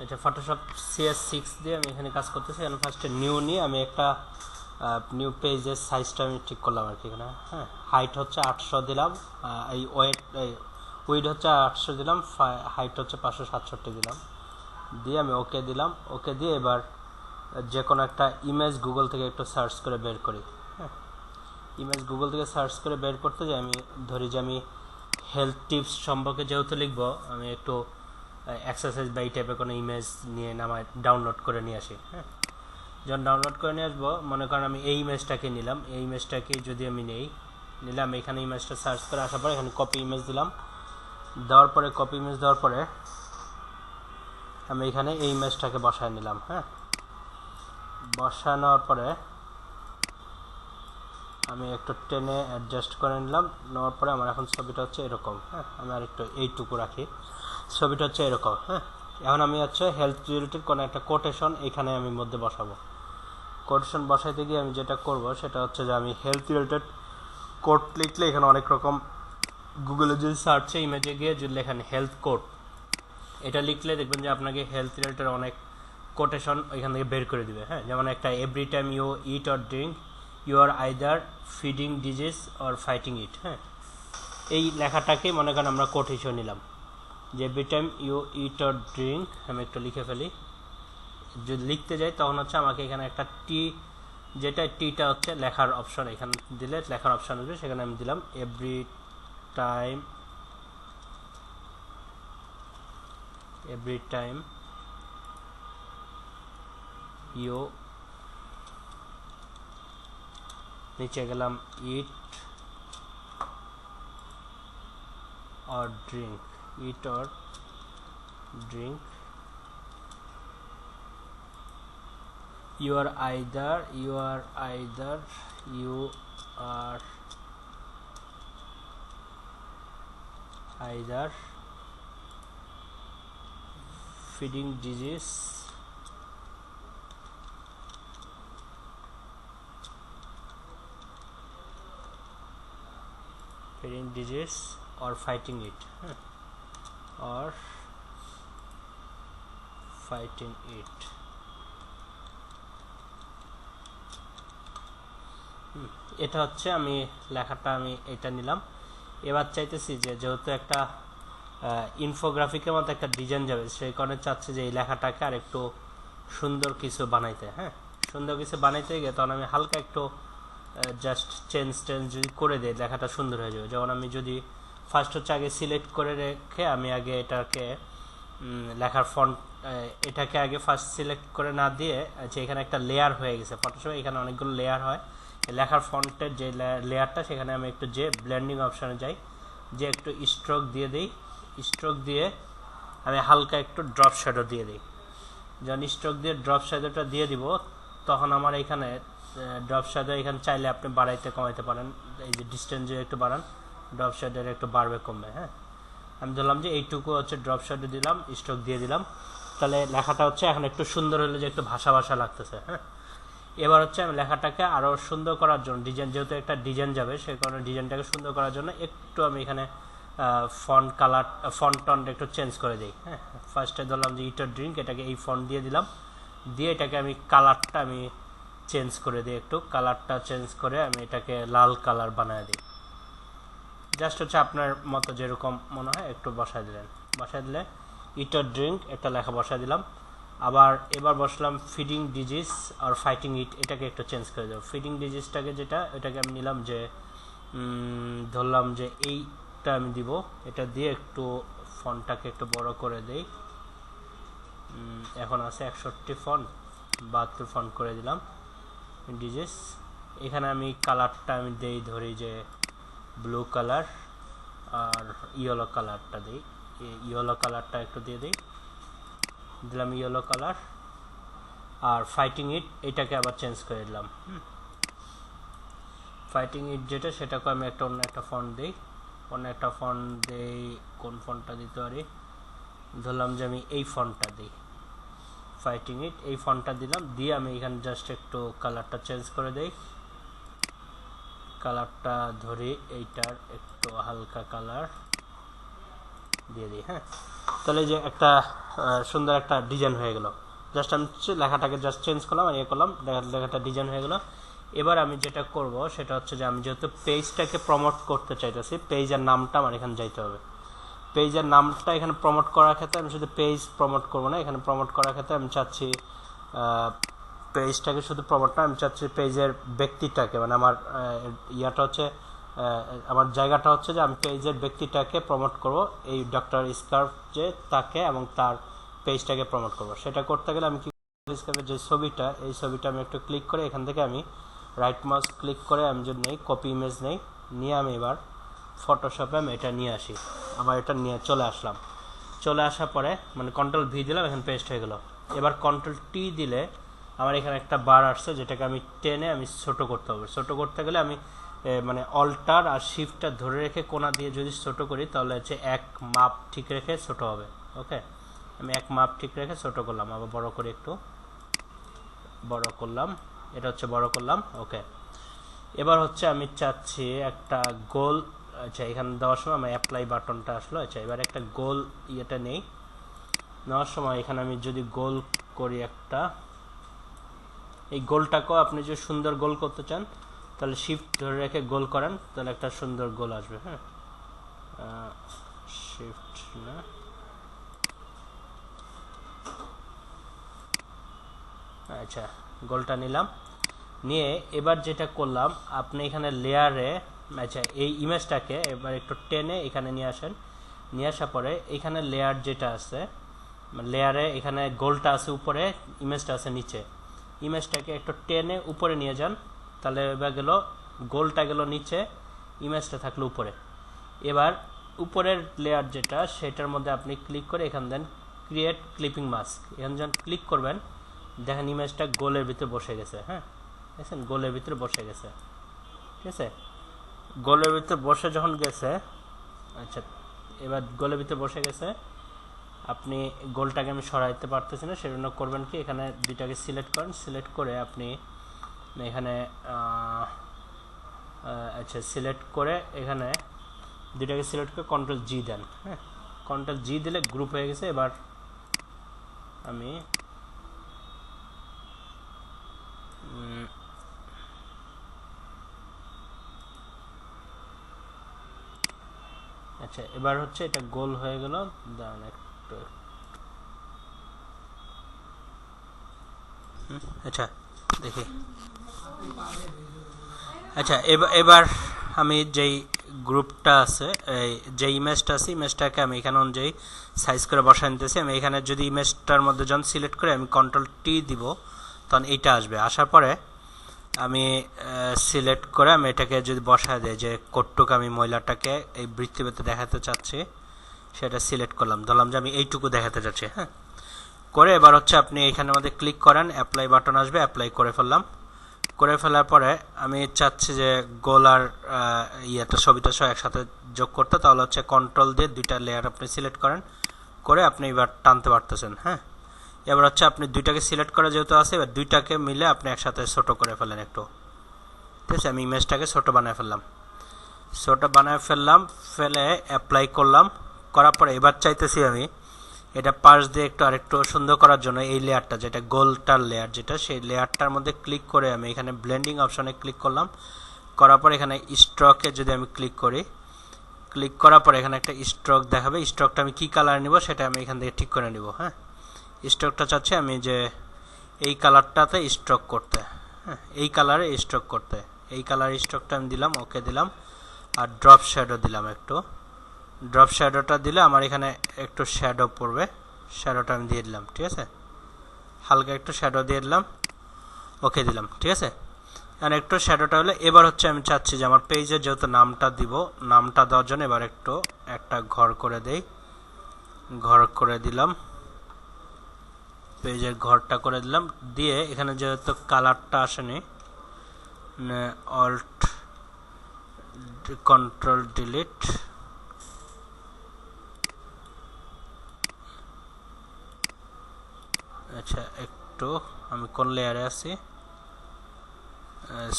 এটা Photoshop CS6 দিয়ে আমি এখানে কাজ করতেছি। এখানে ফার্স্টে নিউ নিয়ে আমি একটা নিউ পেজের সাইজটা আমি ঠিক করলাম আর কি এখানে। হ্যাঁ, হাইট হচ্ছে 800 দিলাম, এই উইড হচ্ছে 800 দিলাম, হাইট হচ্ছে 567 দিলাম, দিয়ে আমি ওকে দিলাম। ওকে দিয়ে এবার যে কোনো একটা ইমেজ গুগল থেকে একটু সার্চ করে বের করি। হ্যাঁ, ইমেজ গুগল থেকে সার্চ করে বের করতে যে আমি ধরি যে আমি হেলথ টিপস সম্পর্কে যেহেতু লিখবো, আমি একটু এক্সারসাইজ বা এই টাইপের কোনো ইমেজ নিয়ে নামায় ডাউনলোড করে নিয়ে আসি। হ্যাঁ, যখন ডাউনলোড করে নিয়ে আসবো, মনে করেন আমি এই ইমেজটাকে নিলাম, এই ইমেজটাকে যদি আমি নিলাম, এখানে ইমেজটা সার্চ করে আসার পরে এখানে কপি ইমেজ দিলাম, দেওয়ার পরে কপি ইমেজ দেওয়ার পরে আমি এখানে এই ইমেজটাকে বসায় নিলাম। হ্যাঁ, বসানোর পরে আমি একটু টেনে অ্যাডজাস্ট করে নিলাম, নেওয়ার পরে আমার এখন ছবিটা হচ্ছে এরকম। হ্যাঁ, আমি আর একটু এইটুকু রাখি, ছবিটা হচ্ছে এরকম। হ্যাঁ, এখন আমি হচ্ছে হেলথ রিলেটেড কোনো একটা কোটেশন এখানে আমি মধ্যে বসাবো। কোটেশন বসাইতে গিয়ে আমি যেটা করব সেটা হচ্ছে যে আমি হেলথ রিলেটেড কোড লিখলে এখানে অনেক রকম গুগলে যদি সার্চে ইমেজে গিয়ে যদি লেখেন হেলথ কোড, এটা লিখলে দেখবেন যে আপনাকে হেলথ রিলেটেড অনেক কোটেশন এখান থেকে বের করে দিবে। হ্যাঁ, যেমন একটা every time you eat or drink you are either feeding disease or fighting it. হ্যাঁ, এই লেখাটাকে মনে করেন আমরা কোড হিসেবে নিলাম যে every time you eat or drink. আমি একটু লিখে ফেলি, যদি লিখতে যাই তখন হচ্ছে আমাকে এখানে একটা টি, যেটা টিটা হচ্ছে লেখার অপশন, এখানে দিলে লেখার অপশন আসবে, সেখানে আমি দিলাম এভরি টাইম ইউ, নিচে গেলাম ইট or drink, it or drink you are either feeding disease or fighting it, or fighting it। এটা হচ্ছে আমি লেখাটা আমি এটা নিলাম। এবার চাইতেছি যে যেহেতু একটা ইনফোগ্রাফিকের মতো একটা ডিজাইন যাবে, সেই কারণে চাচ্ছে যে এই লেখাটাকে আর একটু সুন্দর কিছু বানাইতে। হ্যাঁ, সুন্দর কিছু বানাইতে গিয়ে তখন আমি হালকা একটু জাস্ট চেঞ্জ যদি করে দিই, লেখাটা সুন্দর হয়ে যাবে। যেমন আমি যদি ফার্স্ট হচ্ছে আগে সিলেক্ট করে রেখে আমি আগে এটাকে লেখার ফন্ট, এটাকে আগে ফার্স্ট সিলেক্ট করে না দিয়ে, আচ্ছা এখানে একটা লেয়ার হয়ে গেছে ফটোশপে, এখানে অনেকগুলো লেয়ার হয়, লেখার ফন্টের যে লেয়ারটা সেখানে আমি একটু যে ব্লেন্ডিং অপশানে যাই, যে একটু স্ট্রোক দিয়ে দিই, স্ট্রোক দিয়ে আমি হালকা একটু ড্রপ শ্যাডো দিয়ে দিই। যখন স্ট্রোক দিয়ে ড্রপ শ্যাডোটা দিয়ে দিব তখন আমার এখানে ড্রপ শ্যাডো এখানে চাইলে আপনি বাড়াইতে কমাইতে পারেন, এই যে ডিস্টেন্স যে একটু বাড়ান ড্রপ শ্যাডোর একটু বাড়বে কমবে। হ্যাঁ, আমি ধরলাম যে এইটুকু হচ্ছে ড্রপ শ্যাডো দিলাম, স্ট্রোক দিয়ে দিলাম, তাহলে লেখাটা হচ্ছে এখন একটু সুন্দর হলে যে একটু ভাষা লাগতেছে। হ্যাঁ, এবার হচ্ছে আমি লেখাটাকে আরও সুন্দর করার জন্য, ডিজাইন যেহেতু একটা ডিজাইন যাবে সেই কারণে ডিজাইনটাকে সুন্দর করার জন্য একটু আমি এখানে ফন্ট কালার, ফন্ট টনটা একটু চেঞ্জ করে দিই। হ্যাঁ, ফার্স্টে ধরলাম যে ইটার ড্রিঙ্ক, এটাকে এই ফন্ট দিয়ে দিলাম, দিয়ে এটাকে আমি কালারটা আমি চেঞ্জ করে দিই, একটু কালারটা চেঞ্জ করে আমি এটাকে লাল কালার বানিয়ে দিই। জাস্ট হচ্ছে আপনার মতো যেরকম মনে হয় একটু বসায় দিলে ইটার ড্রিঙ্ক একটা লেখা বসায় দিলাম। আবার এবার বসলাম ফিডিং ডিজিজ আর ফাইটিং ইট, এটাকে একটু চেঞ্জ করে দেবো। ফিডিং ডিজিজটাকে যেটা, এটাকে আমি নিলাম যে ধরলাম যে এইটা আমি দিব, এটা দিয়ে একটু ফন্টটাকে একটু বড় করে দেই, এখন আছে 61 ফন্ট, 72 ফন্ট করে দিলাম ডিজিজ। এখানে আমি কালারটা আমি দেই, ধরি যে ব্লু কালার আর ইয়েলো কালারটা দিই, ইয়েলো কালারটা একটু দিয়ে দিলাম ইয়েলো কালার। আর ফাইটিং ইট এটাকে আবার চেঞ্জ করে দিলাম, ফাইটিং ইট যেটা সেটাকে আমি একটা অন্য একটা ফন্ট দিই, কোন ফন্টটা দিতে পারি, ধরলাম যে আমি এই ফন্টটা দিই, ফাইটিং ইট এই ফন্টটা দিলাম, দিয়ে আমি এখানে জাস্ট একটু কালারটা চেঞ্জ করে দেই, কালারটা ধরি এইটার একটু হালকা কালার দিয়ে দিই। হ্যাঁ, তাহলে যে একটা সুন্দর একটা ডিজাইন হয়ে গেল। জাস্ট আমি লেখাটাকে জাস্ট চেঞ্জ করলাম আর করলাম, লেখাটা ডিজাইন হয়ে গেল। এবার আমি যেটা করব সেটা হচ্ছে যে আমি যেহেতু পেজটাকে প্রমোট করতে চাইতেছি, পেজের নামটা আমার এখানে যাইতে হবে। পেজের নামটা এখানে প্রমোট করার ক্ষেত্রে আমি শুধু পেজ প্রমোট করবো না, এখানে প্রমোট করার ক্ষেত্রে আমি চাচ্ছি পেজটাকে শুধু প্রমোট না, আমি চাচ্ছি পেজের ব্যক্তিটাকে, মানে আমার ইয়াটা হচ্ছে আমার জায়গাটা হচ্ছে যে আমি পেজের ব্যক্তিটাকে প্রমোট করব, এই ডক্টর স্কার্ফ যে তাকে এবং তার পেজটাকে প্রমোট করব। সেটা করতে গেলে আমি কি স্কার্ফের যে ছবিটা, এই ছবিটা আমি একটু ক্লিক করে এখান থেকে আমি রাইট মাউস ক্লিক করে আমি যদি নেই কপি ইমেজ নেই, নিয়ে আমি এবার ফটোশপে আমি এটা নিয়ে আসি। আমার এটা নিয়ে চলে আসলাম, চলে আসার পরে মানে কন্ট্রোল ভি দিলাম, এখানে পেস্ট হয়ে গেল। এবার কন্ট্রোল টি দিলে আমার এখানে একটা বার আসছে, যেটাকে আমি টেনে আমি ছোট করতে হবে। ছোট করতে গেলে আমি মানে অল্টার আর শিফটটা ধরে রেখে কোনা দিয়ে যদি ছোট করি তাহলে হচ্ছে এক মাপ ঠিক রেখে ছোট হবে। ওকে, আমি এক মাপ ঠিক রেখে ছোট করলাম, আবার বড় করে একটু বড় করলাম, এটা হচ্ছে বড় করলাম। ওকে, এবার হচ্ছে আমি চাচ্ছি একটা গোল, আচ্ছা এখানে দেওয়ার সময় আমার অ্যাপ্লাই বাটনটা আসলো। আচ্ছা এবার একটা গোল ইয়েটা নেই, নেওয়ার সময় এখানে আমি যদি গোল করি একটা, এই গোলটাকেও আপনি যদি সুন্দর গোল করতে চান তাহলে শিফট ধরে রেখে গোল করেন, তাহলে একটা সুন্দর গোল আসবে। হ্যাঁ, শিফট না, আচ্ছা গোলটা নিলাম, নিয়ে এবার যেটা করলাম আপনি এখানে লেয়ারে, আচ্ছা এই ইমেজটাকে এবার একটু টেনে এখানে নিয়ে আসেন। নিয়ে আসার পরে এখানে লেয়ার যেটা আছে, লেয়ারে এখানে গোলটা আছে উপরে, ইমেজটা আছে নিচে, ইমেজটাকে একটু টেনে উপরে নিয়ে যান, তাহলে এবার গেল গোলটা গেল নিচে, ইমেজটা থাকলো উপরে। এবার উপরের লেয়ার যেটা সেটার মধ্যে আপনি ক্লিক করে এখান দেন ক্রিয়েট ক্লিপিং মাস্ক, এখানে যখন ক্লিক করবেন দেখেন ইমেজটা গোলের ভিতরে বসে গেছে। হ্যাঁ দেখছেন, গোলের ভিতরে বসে গেছে, ঠিক আছে। গোলের ভিতরে বসে যখন গেছে, আচ্ছা এবার গোলের ভিতরে বসে গেছে, আপনি গোলটাকে আমি সরাইতে পারতেছি না, সেজন্য করবেন কি এখানে দুইটাকে সিলেক্ট করেন, সিলেক্ট করে আপনি এখানে আচ্ছা সিলেক্ট করে এখানে দুইটাকে সিলেক্ট করে কন্ট্রোল জি দেন। হ্যাঁ, কন্ট্রোল জি দিলে গ্রুপ হয়ে গেছে। এবার আমি আচ্ছা এবার হচ্ছে এটা গোল হয়ে গেল, দাঁড়ান একটু, আচ্ছা দেখি, আচ্ছা এবার আমি যেই গ্রুপটা আছে, এই যে ইমেজটা আছে, ইমেজটাকে আমি এখানে অনুযায়ী সাইজ করে বসায় নিতেছি। আমি এখানে যদি ইমেজটার মধ্যে যখন সিলেক্ট করে আমি কন্ট্রোল টি দিব তখন এইটা আসবে, আসার পরে আমি সিলেক্ট করে আমি এটাকে যদি বসায় দেয় যে কতটুকু আমি মহিলাটাকে এই বৃত্তিতে দেখাতে চাচ্ছি সেটা সিলেক্ট করলাম, ধরলাম যে আমি এইটুকু দেখাতে চাচ্ছি। হ্যাঁ, করে এবার হচ্ছে আপনি এখানের মধ্যে ক্লিক করেন, অ্যাপ্লাই বাটন আসবে, অ্যাপ্লাই করে ফেললাম। করে ফেলার পরে আমি চাচ্ছি যে গোল আর ইয়েটা ছবিটা সব একসাথে যোগ করতে, তাহলে হচ্ছে কন্ট্রোল দিয়ে দুইটা লেয়ার আপনি সিলেক্ট করেন, করে আপনি এবার টানতে পারতেছেন। হ্যাঁ, এবার হচ্ছে আপনি দুইটাকে সিলেক্ট করা যেহেতু আছে, এবার দুইটাকে মিলে আপনি একসাথে ছোট করে ফেলেন একটু, ঠিক আছে। আমি ইমেজটাকে ছোট বানায় ফেললাম, ছোট বানায় ফেললাম, ফেলে অ্যাপ্লাই করলাম। করার পরে এবার চাইতেছি আমি এটা পাশ দিয়ে একটু আরেকটু সুন্দর করার জন্য এই লেয়ারটা যেটা গোলটার লেয়ার যেটা, সেই লেয়ারটার মধ্যে ক্লিক করে আমি এখানে ব্লেন্ডিং অপশনে ক্লিক করলাম। করার পর এখানে স্ট্রোকে যদি আমি ক্লিক করি, ক্লিক করার পর এখানে একটা স্ট্রোক দেখাবে, স্ট্রোকটা আমি কী কালার নিব সেটা আমি এখান থেকে ঠিক করে নিব। হ্যাঁ, স্ট্রোকটা চাচ্ছি আমি যে এই কালারটাতে স্ট্রোক করতে, হ্যাঁ এই কালারে স্ট্রোক করতে, এই কালার স্ট্রোকটা আমি দিলাম, ওকে দিলাম, আর ড্রপ শ্যাডো দিলাম একটু। ড্রপ শ্যাডোটা দিলে আমার এখানে একটু শ্যাডো পড়বে, শ্যাডোটা আমি দিয়ে দিলাম, ঠিক আছে, হালকা একটু শ্যাডো দিয়ে দিলাম, ওকে দিলাম, ঠিক আছে। আর একটু শ্যাডোটা হলে এবার হচ্ছে আমি চাচ্ছি যে আমার পেজের যেহেতু নামটা দিব, নামটা দেওয়ার জন্য এবার একটু একটা ঘর করে দেই, ঘর করে দিলাম, পেজের ঘরটা করে দিলাম, দিয়ে এখানে যেহেতু কালারটা আসেনি, অল্ট কন্ট্রোল ডিলিট, আচ্ছা একটু আমি কোন লেয়ারে আছি,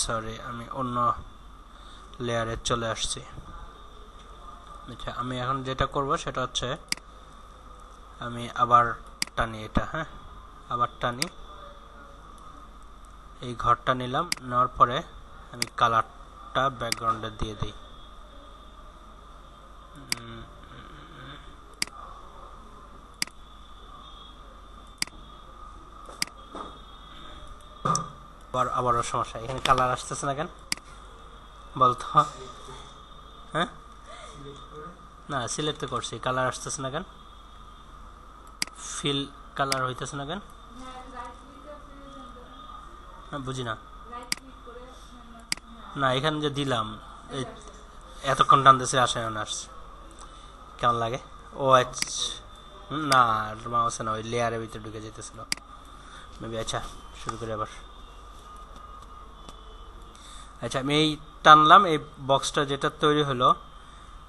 সরি আমি অন্য লেয়ারে চলে আসছি। আচ্ছা আমি এখন যেটা করব সেটা হচ্ছে আমি আবার টানি এটা, হ্যাঁ আবার টানি, এই ঘরটা নিলাম, নেওয়ার পরে আমি কালারটা ব্যাকগ্রাউন্ডে দিয়ে দিই। আবারও সমস্যা, এখানে কালার আসতেছে না কেন বলতো? হ্যাঁ না সিলেক্ট তো করছি, কালার আসতেছে না কেন? ফিল কালার হইতেছে না কেন? বুঝি না। না এখানে যে দিলাম এতক্ষণ টানতেছে আসে না, আসছে কেমন লাগে? ও আচ্ছা না মাউসে না, ওই লেয়ারের ভিতরে ঢুকে যেতেছিল মেবি। আচ্ছা শুরু করি আবার। আচ্ছা আমি এই টানলাম, এই বক্সটা যেটা তৈরি হলো,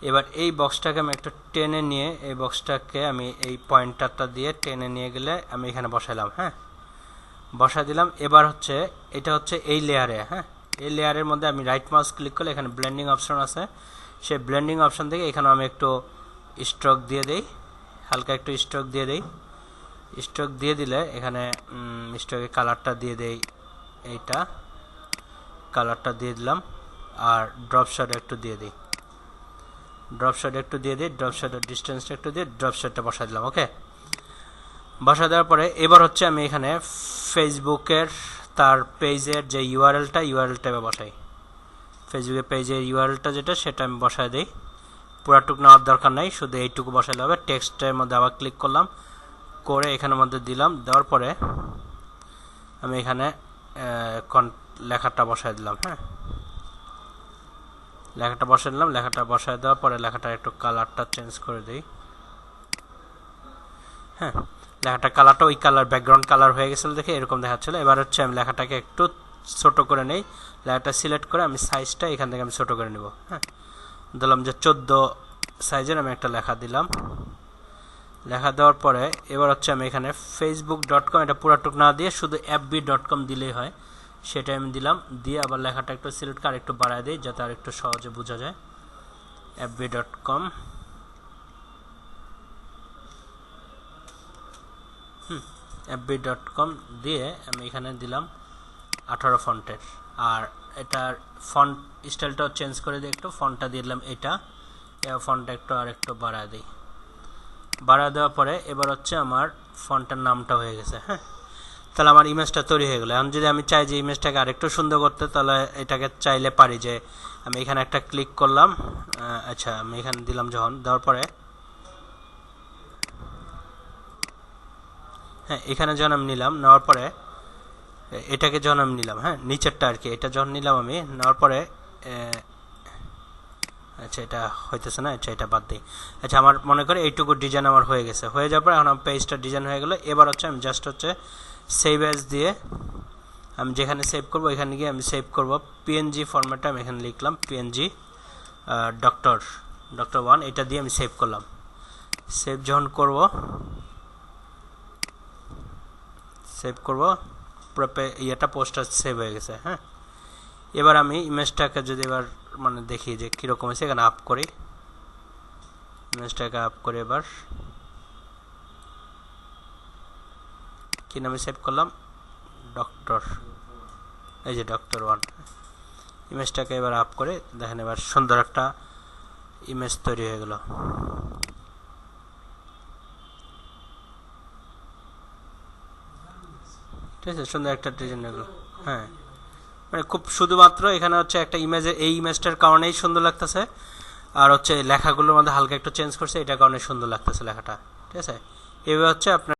এবার এই বক্সটাকে আমি একটা টেনে নিয়ে, এই বক্সটাকে আমি এই পয়েন্টারটা দিয়ে টেনে নিয়ে গেলে আমি এখানে বসাইলাম, হ্যাঁ বসাই দিলাম। এবার হচ্ছে এটা হচ্ছে এই লেয়ারে, হ্যাঁ এই লেয়ারের মধ্যে আমি রাইট মাউস ক্লিক করলে এখানে ব্লেন্ডিং অপশন আছে, সেই ব্লেন্ডিং অপশন থেকে এখানে আমি একটু স্ট্রোক দিয়ে দিই, হালকা একটু স্ট্রোক দিয়ে দিই। স্ট্রোক দিয়ে দিলে এখানে স্ট্রোকের কালারটা দিয়ে দেই, এইটা কালারটা দিয়ে দিলাম, আর ড্রপ শ্যাডো একটু দিয়ে দিই, ড্রপ শ্যাডো একটু দিয়ে দিই, ড্রপ শ্যাডো ডিস্টেন্সটা একটু দিয়ে ড্রপ শ্যাডোটা বসাই দিলাম। ওকে বসা দেওয়ার পরে এবার হচ্ছে আমি এখানে ফেসবুকের তার পেজের যে ইউআরএলটা এবার বসাই, ফেসবুকের পেজের ইউআরএলটা যেটা সেটা আমি বসাই দিই। পুরাটুকু নেওয়ার দরকার নাই, শুধু এইটুকু বসাইলে হবে। টেক্সটের মধ্যে আবার ক্লিক করলাম, করে এখানের মধ্যে দিলাম, দেওয়ার পরে আমি এখানে লেখাটা বসাই দিলাম, হ্যাঁ লেখাটা বসাই দিলাম। লেখাটা বসাই দেওয়ার পরে লেখাটার একটু কালারটা চেঞ্জ করে দিই, হ্যাঁ লেখাটার কালারটা ওই কালার ব্যাকগ্রাউন্ড কালার হয়ে গেছিলো দেখে এরকম দেখাচ্ছিল। এবার হচ্ছে আমি লেখাটাকে একটু ছোট করে নেই, লেখাটা সিলেক্ট করে আমি সাইজটা এখান থেকে আমি ছোট করে নেব, হ্যাঁ দিলাম যে 14 সাইজের আমি একটা লেখা দিলাম। লেখা দেওয়ার পরে এবার হচ্ছে আমি এখানে facebook.com এটা পুরাটুক না দিয়ে শুধু fb.com দিলেই হয়, সেটা আমি দিলাম। দিয়ে আবার লেখাটা একটু সিলেক্ট করে একটু বাড়ায় দিই যাতে আর একটু সহজে বোঝা যায়। fb.com fb.com দিয়ে আমি এখানে দিলাম 18 ফন্টের, আর এটার ফন্ট স্টাইলটাও চেঞ্জ করে দিই, একটু ফন্টটা দিয়ে দিলাম এটা, ফন্টটা একটু আর একটু বাড়ায় দিই। বাড়া দেওয়ার পরে এবার হচ্ছে আমার ফন্টের নামটা হয়ে গেছে, হ্যাঁ তাহলে আমার ইমেজটা তৈরি হয়ে গেলো। এখন যদি আমি চাই যে ইমেজটাকে আরেকটু সুন্দর করতে, তাহলে এটাকে চাইলে পারি যে আমি এখানে একটা ক্লিক করলাম, আচ্ছা আমি এখানে দিলাম, যখন দেওয়ার পরে হ্যাঁ এখানে যখন আমি নিলাম, নেওয়ার পরে এটাকে যখন আমি নিলাম, হ্যাঁ নিচেরটা আর কি, এটা যখন নিলাম আমি নেওয়ার পরে আচ্ছা এটা হইতেছে না, আচ্ছা এটা বাদ দিই। আচ্ছা আমার মনে করে এইটুকু ডিজাইন আমার হয়ে গেছে, হয়ে যাওয়ার পর এখন আমার পেজটা ডিজাইন হয়ে গেলো। এবার হচ্ছে আমি জাস্ট হচ্ছে সেভ অ্যাজ দিয়ে আমি যেখানে সেভ করবো এখানে গিয়ে আমি সেভ করব পিএনজি ফরম্যাটে, আমি এখানে লিখলাম পিএনজি ডক্টর 1 এটা দিয়ে আমি সেভ করলাম। সেভ যখন করব পুরো ইয়েটা পোস্টটা সেভ হয়ে গেছে, হ্যাঁ এবার আমি ইমেজটাকে যদি এবার মানে দেখি যে কীরকম হয়েছে, এখানে আপ করি, ইমেজটাকে আপ করে এবার কি নামে সেভ করলাম, ডক্টর, এই যে ডক্টর 1। ইমেজটাকে এবার আপ করে দেখেন এবার সুন্দর একটা ইমেজ তৈরি হয়ে গেল। ঠিক আছে সুন্দর একটা ডিজাইন হয়ে গেল, হ্যাঁ মানে খুব শুধুমাত্র এখানে হচ্ছে একটা ইমেজে এই ইমেজটার কারণেই সুন্দর লাগতেছে, আর হচ্ছে লেখাগুলোর মধ্যে হালকা একটু চেঞ্জ করছে এটার কারণে সুন্দর লাগতেছে লেখাটা। ঠিক আছে এভাবে হচ্ছে আপনার